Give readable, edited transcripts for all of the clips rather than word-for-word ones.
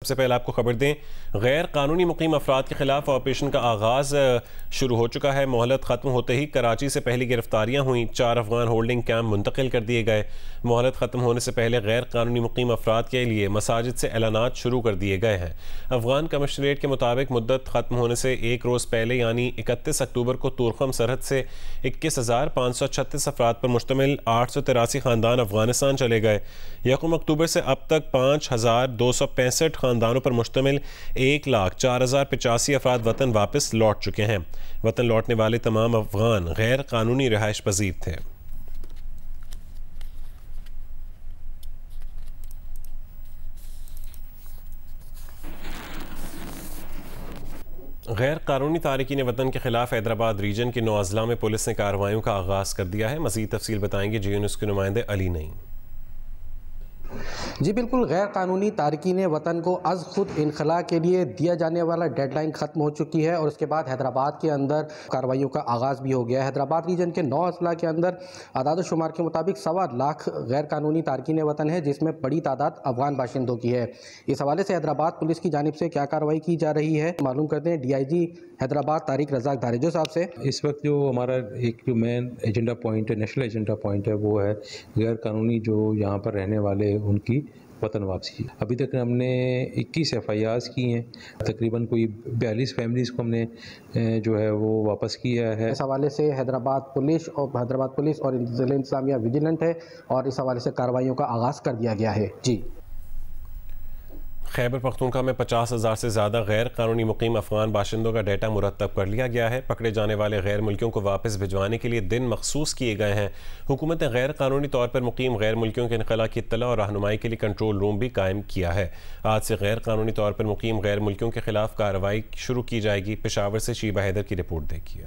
सबसे पहले आपको खबर दें, गैर कानूनी मुकीम अफराद के खिलाफ ऑपरेशन का आगाज़ शुरू हो चुका है। मोहलत ख़त्म होते ही कराची से पहली गिरफ्तारियां हुई, 4 अफगान होल्डिंग कैंप मुंतकिल कर दिए गए। मोहलत ख़त्म होने से पहले गैर कानूनी मुकीम अफराद के लिए मसाजिद से ऐलानात शुरू कर दिए गए हैं। अफगान कमिश्नरेट के मुताबिक मुद्दत ख़त्म होने से एक रोज़ पहले यानी 31 अक्टूबर को तुरखम सरहद से 21,536 अफराद पर मुश्तमिल 883 ख़ानदान अफगानिस्तान चले गए। 1 अक्टूबर से अब तक 5,265 ख़ानदानों पर मुश्तमिल 1,04,085 अफराद वतन वापस लौट चुके हैं। वतन लौटने वाले तमाम अफगान गैर कानूनी रिहाइश पजीर थे। गैर कानूनी तारिकीन वतन के खिलाफ हैदराबाद रीजन के 9 अजला में पुलिस ने कार्रवाइयों का आगाज़ कर दिया है। मज़ीद तफसील बताएंगे जी न्यूज़ के नुमाइंदे अली नईम। जी बिल्कुल, गैर कानूनी तारकीन वतन को अज़ खुद इनखला के लिए दिया जाने वाला डेडलाइन ख़त्म हो चुकी है और उसके बाद हैदराबाद के अंदर कार्रवाइयों का आगाज़ भी हो गया है। हैदराबाद रीजन के 9 अजला के अंदर आदाद शुमार के मुताबिक 1.25 लाख गैर कानूनी तारकीन वतन है, जिसमें बड़ी तादाद अफगान बाशिंदों की है। इस हवाले से हैदराबाद पुलिस की जानिब से क्या कार्रवाई की जा रही है, मालूम करते हैं DIG हैदराबाद तारिक रज़ाक दारेजो साहब से। इस वक्त जो हमारा एक जो मेन एजेंडा पॉइंट है, नेशनल एजेंडा पॉइंट है, वो है गैर कानूनी जो यहाँ पर रहने वाले उनकी वतन वापसी। अभी तक हमने 21 FIRs की हैं, तकरीबन कोई 42 फैमिलीज़ को हमने जो है वो वापस किया है। इस हवाले से हैदराबाद पुलिस और इंतज़ामिया विजिलेंट है और इस हवाले से कार्रवाइयों का आगाज़ कर दिया गया है। जी, खैबर पख्तूनख्वा में 50,000 से ज़्यादा गैर कानूनी मुकीम अफगान बाशिंदों का डेटा मुरतब कर लिया गया है। पकड़े जाने वाले गैर मुल्कियों को वापस भिजवाने के लिए दिन मखसूस किए गए हैं। हुकूमत ने गैर कानूनी तौर पर मुकीम गैर मुल्कियों के इनखला की इत्तला और रहनुमाई के लिए कंट्रोल रूम भी कायम किया है। आज से गैर कानूनी तौर पर मुकीम गैर मुल्कियों के खिलाफ कार्रवाई शुरू की जाएगी। पेशावर से शीबा हैदर की रिपोर्ट देखिए।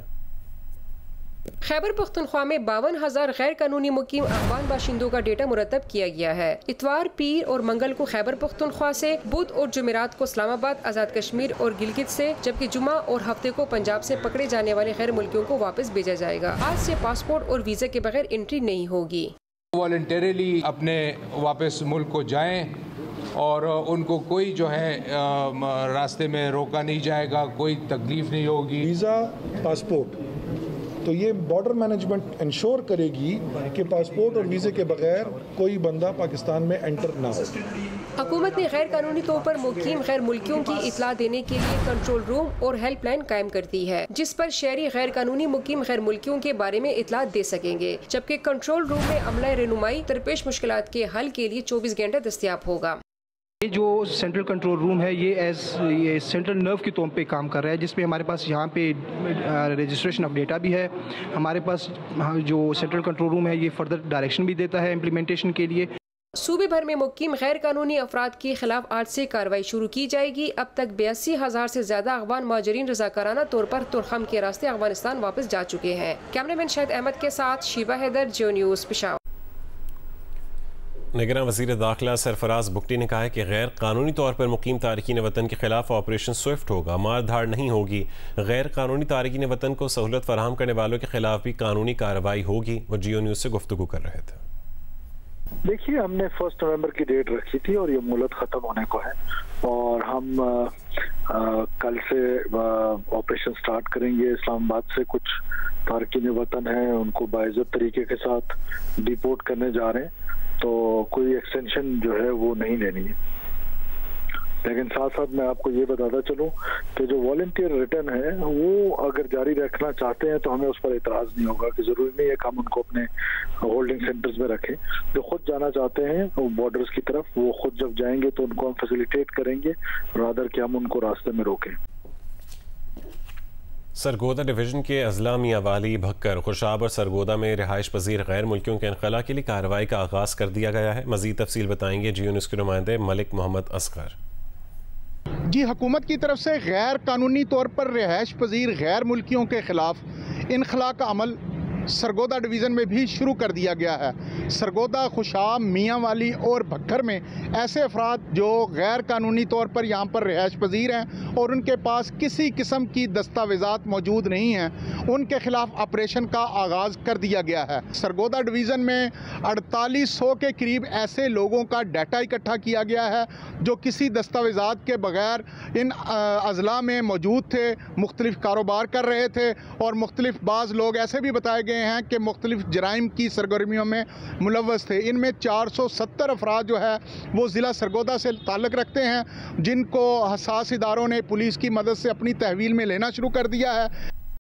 खैबर पख्तूनख्वा में 52,000 गैर कानूनी मुकीम अफगान बाशिंदों का डेटा मुरतब किया गया है। इतवार, पीर और मंगल को खैबर पख्तूनख्वा से, बुध और जुमेरात को इस्लामाबाद, आज़ाद कश्मीर और गिलगित से, जबकि जुमा और हफ्ते को पंजाब से पकड़े जाने वाले गैर मुल्कियों को वापस भेजा जाएगा। आज से पासपोर्ट और वीज़ा के बगैर एंट्री नहीं होगी। वॉलंटरीली अपने वापस मुल्क को जाएं और उनको कोई जो है रास्ते में रोका नहीं जाएगा, कोई तकलीफ नहीं होगी। वीज़ा, पासपोर्ट, तो ये बॉर्डर मैनेजमेंट इंश्योर करेगी कि पासपोर्ट और वीज़े के बगैर कोई बंदा पाकिस्तान में एंटर ना हो। हुकूमत ने गैर कानूनी तौर पर मुकीम गैर मुल्कियों की इतला देने के लिए कंट्रोल रूम और हेल्पलाइन कायम कर दी है, जिस पर शहरी गैर कानूनी मुकीम गैर मुल्कियों के बारे में इतला दे सकेंगे। जबकि कंट्रोल रूम में अमला रहनुमाई दरपेश मुश्किलात के हल के लिए 24 घंटे दस्तयाब होगा। ये जो सेंट्रल कंट्रोल रूम है ये सेंट्रल नर्व के तौर पे काम कर रहा है, जिसमें हमारे पास यहाँ पे रजिस्ट्रेशन ऑफ डेटा भी है। हमारे पास जो सेंट्रल कंट्रोल रूम है ये फर्दर डायरेक्शन भी देता है इम्प्लीमेंटेशन के लिए। सूबे भर में मुकीम गैर कानूनी अफराद के खिलाफ आज से कार्रवाई शुरू की जाएगी। अब तक 82,000 से ज्यादा अफगान मुहाजिरीन रज़ाकाराना तौर पर तुरखम के रास्ते अफगानिस्तान वापस जा चुके हैं। कैमरामैन शाहिद अहमद के साथ शीबा हैदर, जियो न्यूज़, पेशावर। निगरान वज़ीर दाखिला सरफराज बुगटी ने कहा है कि गैर कानूनी तौर पर मुकीम तारकीन वतन के खिलाफ ऑपरेशन स्विफ्ट होगा, मार धाड़ नहीं होगी। गैर कानूनी तारकीन वतन को सहूलत फराहम करने वालों के खिलाफ भी कानूनी कार्रवाई होगी। वो जियो न्यूज़ से गुफ्तगू कर रहे थे। देखिए, हमने 1 नवंबर की डेट रखी थी और ये मुहलत ख़त्म होने को है और हम कल से ऑपरेशन स्टार्ट करेंगे। इस्लामाबाद से कुछ तारकीन वतन हैं, उनको बाइज्जत तरीके के साथ डिपोर्ट करने जा रहे हैं, तो कोई एक्सटेंशन जो है वो नहीं लेनी है। लेकिन साथ साथ मैं आपको ये बताता चलूं कि जो वॉलंटियर रिटर्न है वो अगर जारी रखना चाहते हैं तो हमें उस पर इतराज़ नहीं होगा, कि ज़रूरी नहीं है कि हम उनको अपने होल्डिंग सेंटर्स में रखें। जो खुद जाना चाहते हैं वो बॉर्डर्स की तरफ, वो खुद जब जाएंगे तो उनको हम फैसिलिटेट करेंगे, रादर कि हम उनको रास्ते में रोकें। सरगोदा डिवीज़न के अजला मियां वाली, भक्कर, खुशाब और सरगोदा में रिहाइश पजीर गैर मुल्कियों के इनखला के लिए कार्रवाई का आगाज़ कर दिया गया है। मज़ीद तफसील बताएंगे जियो न्यूज़ के नुमाइंदे मलिक मोहम्मद असगर। जी, हुकूमत की तरफ से गैर कानूनी तौर पर रिहाइश पजीर गैर मुल्कियों के खिलाफ इनखला का अमल सरगोदा डिवीज़न में भी शुरू कर दिया गया है। सरगोदा, खुशाब, मियांवाली और भक्खर में ऐसे अफराद जो गैर कानूनी तौर पर यहाँ पर रिहाइश पजीर हैं और उनके पास किसी किस्म की दस्तावेज़ात मौजूद नहीं हैं, उनके खिलाफ ऑपरेशन का आगाज़ कर दिया गया है। सरगोदा डिवीज़न में 4800 के करीब ऐसे लोगों का डाटा इकट्ठा किया गया है जो किसी दस्तावेज़ात के बगैर इन अज़ला में मौजूद थे, मुख्तलिफ कारोबार कर रहे थे और मुख्तलिफ बाज़ लोग ऐसे भी बताए गए हैं कि मुख्तलिफ जराइम की सरगर्मियों में मुलव्वस थे। इनमें 470 अफराद जो है वो ज़िला सरगोदा से ताल्लुक़ रखते हैं, जिनको हसास इदारों ने पुलिस की मदद से अपनी तहवील में लेना शुरू कर दिया है।